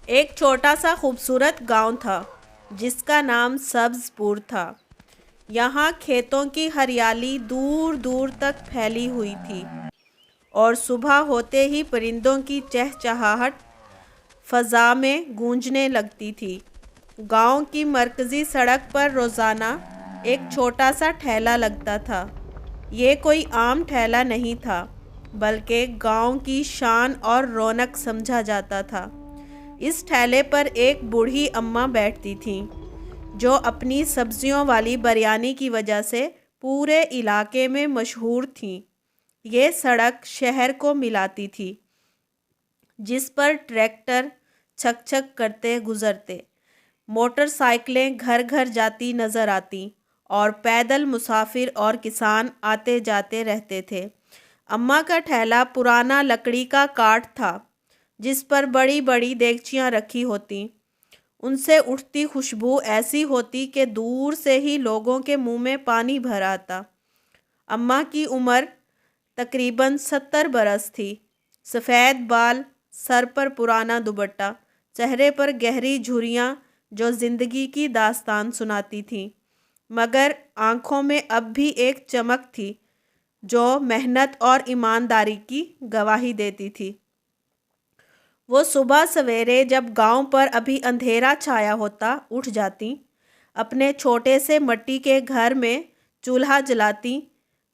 ایک چھوٹا سا خوبصورت گاؤں تھا جس کا نام سبز پور تھا۔ یہاں کھیتوں کی ہریالی دور دور تک پھیلی ہوئی تھی اور صبح ہوتے ہی پرندوں کی چہچہاہٹ فضا میں گونجنے لگتی تھی۔ گاؤں کی مرکزی سڑک پر روزانہ ایک چھوٹا سا ٹھیلا لگتا تھا۔ یہ کوئی عام ٹھیلا نہیں تھا بلکہ گاؤں کی شان اور رونق سمجھا جاتا تھا۔ اس ٹھیلے پر ایک بوڑھی اماں بیٹھتی تھیں جو اپنی سبزیوں والی بریانی کی وجہ سے پورے علاقے میں مشہور تھیں۔ یہ سڑک شہر کو ملاتی تھی جس پر ٹریکٹر چھک چھک کرتے گزرتے، موٹر سائیکلیں گھر گھر جاتی نظر آتی اور پیدل مسافر اور کسان آتے جاتے رہتے تھے۔ اماں کا ٹھیلا پرانا لکڑی کا کاٹ تھا جس پر بڑی بڑی دیگچیاں رکھی ہوتی۔ ان سے اٹھتی خوشبو ایسی ہوتی کہ دور سے ہی لوگوں کے منہ میں پانی بھر آتا۔ اماں کی عمر تقریباً 70 برس تھی۔ سفید بال، سر پر پرانا دوپٹہ، چہرے پر گہری جھریاں جو زندگی کی داستان سناتی تھیں، مگر آنکھوں میں اب بھی ایک چمک تھی جو محنت اور ایمانداری کی گواہی دیتی تھی۔ وہ صبح سویرے جب گاؤں پر ابھی اندھیرا چھایا ہوتا اٹھ جاتی، اپنے چھوٹے سے مٹی کے گھر میں چولہا جلاتی،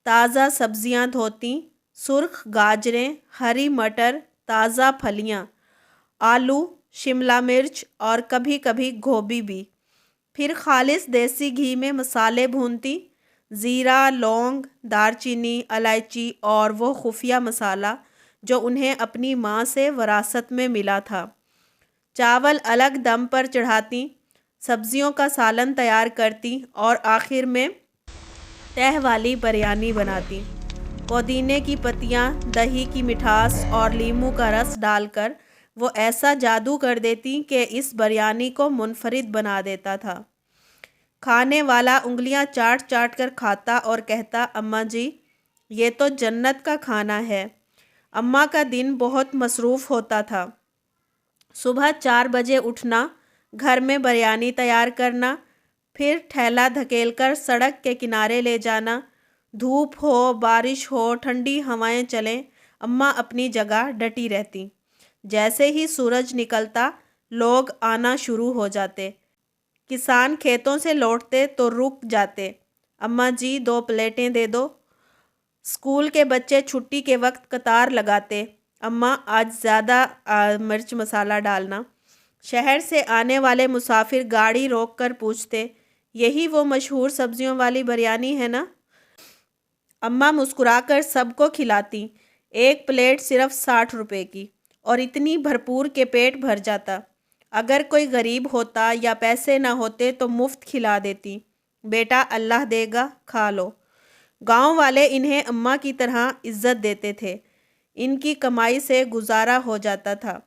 تازہ سبزیاں دھوتی، سرخ گاجریں، ہری مٹر، تازہ پھلیاں، آلو، شملہ مرچ اور کبھی کبھی گوبھی بھی۔ پھر خالص دیسی گھی میں مسالے بھونتی، زیرہ، لونگ، دار چینی، الائچی اور وہ خفیہ مسالہ جو انہیں اپنی ماں سے وراثت میں ملا تھا۔ چاول الگ دم پر چڑھاتی، سبزیوں کا سالن تیار کرتی اور آخر میں تہہ والی بریانی بناتی۔ پودینے کی پتیاں، دہی کی مٹھاس اور لیموں کا رس ڈال کر وہ ایسا جادو کر دیتی کہ اس بریانی کو منفرد بنا دیتا تھا۔ کھانے والا انگلیاں چاٹ چاٹ کر کھاتا اور کہتا، اماں جی، یہ تو جنت کا کھانا ہے۔ اماں کا دن بہت مصروف ہوتا تھا۔ صبح 4 بجے اٹھنا، گھر میں بریانی تیار کرنا، پھر ٹھیلا دھکیل کر سڑک کے کنارے لے جانا۔ دھوپ ہو، بارش ہو، ٹھنڈی ہوائیں چلیں، اماں اپنی جگہ ڈٹی رہتی۔ جیسے ہی سورج نکلتا، لوگ آنا شروع ہو جاتے۔ کسان کھیتوں سے لوٹتے تو رک جاتے، اماں جی 2 پلیٹیں دے دو۔ اسکول کے بچے چھٹی کے وقت قطار لگاتے، اماں آج زیادہ مرچ مسالہ ڈالنا۔ شہر سے آنے والے مسافر گاڑی روک کر پوچھتے، یہی وہ مشہور سبزیوں والی بریانی ہے نا؟ اماں مسکرا کر سب کو کھلاتی، ایک پلیٹ صرف 60 روپے کی، اور اتنی بھرپور کہ پیٹ بھر جاتا۔ اگر کوئی غریب ہوتا یا پیسے نہ ہوتے تو مفت کھلا دیتی، بیٹا اللہ دے گا، کھا لو۔ گاؤں والے انہیں اماں کی طرح عزت دیتے تھے۔ ان کی کمائی سے گزارا ہو جاتا تھا۔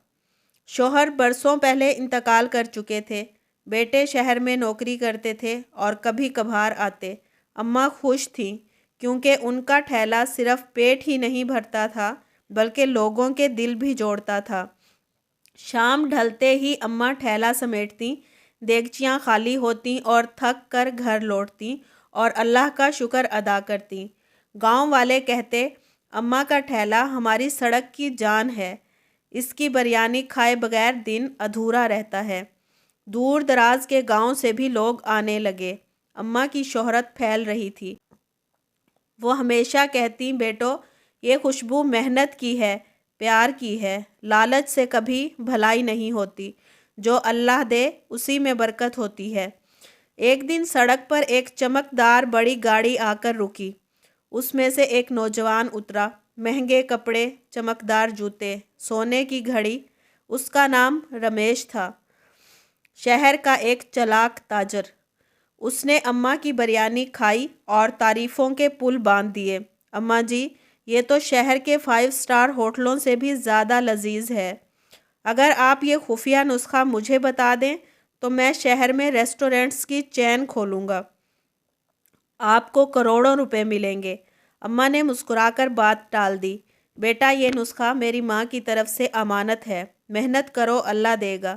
شوہر برسوں پہلے انتقال کر چکے تھے، بیٹے شہر میں نوکری کرتے تھے اور کبھی کبھار آتے۔ اماں خوش تھیں کیونکہ ان کا ٹھیلا صرف پیٹ ہی نہیں بھرتا تھا بلکہ لوگوں کے دل بھی جوڑتا تھا۔ شام ڈھلتے ہی اماں ٹھیلا سمیٹتی، دیگچیاں خالی ہوتیں اور تھک کر گھر لوٹتی اور اللہ کا شکر ادا کرتی۔ گاؤں والے کہتے، اماں کا ٹھیلا ہماری سڑک کی جان ہے، اس کی بریانی کھائے بغیر دن ادھورا رہتا ہے۔ دور دراز کے گاؤں سے بھی لوگ آنے لگے۔ اماں کی شہرت پھیل رہی تھی۔ وہ ہمیشہ کہتی، بیٹو، یہ خوشبو محنت کی ہے، پیار کی ہے، لالچ سے کبھی بھلائی نہیں ہوتی، جو اللہ دے اسی میں برکت ہوتی ہے۔ ایک دن سڑک پر ایک چمکدار بڑی گاڑی آ کر رکی۔ اس میں سے ایک نوجوان اترا، مہنگے کپڑے، چمکدار جوتے، سونے کی گھڑی۔ اس کا نام رمیش تھا، شہر کا ایک چلاک تاجر۔ اس نے اماں کی بریانی کھائی اور تعریفوں کے پل باندھ دیے۔ اماں جی، یہ تو شہر کے 5 اسٹار ہوٹلوں سے بھی زیادہ لذیذ ہے۔ اگر آپ یہ خفیہ نسخہ مجھے بتا دیں تو میں شہر میں ریسٹورنٹس کی چین کھولوں گا، آپ کو کروڑوں روپے ملیں گے۔ اماں نے مسکرا کر بات ٹال دی، بیٹا، یہ نسخہ میری ماں کی طرف سے امانت ہے، محنت کرو اللہ دے گا۔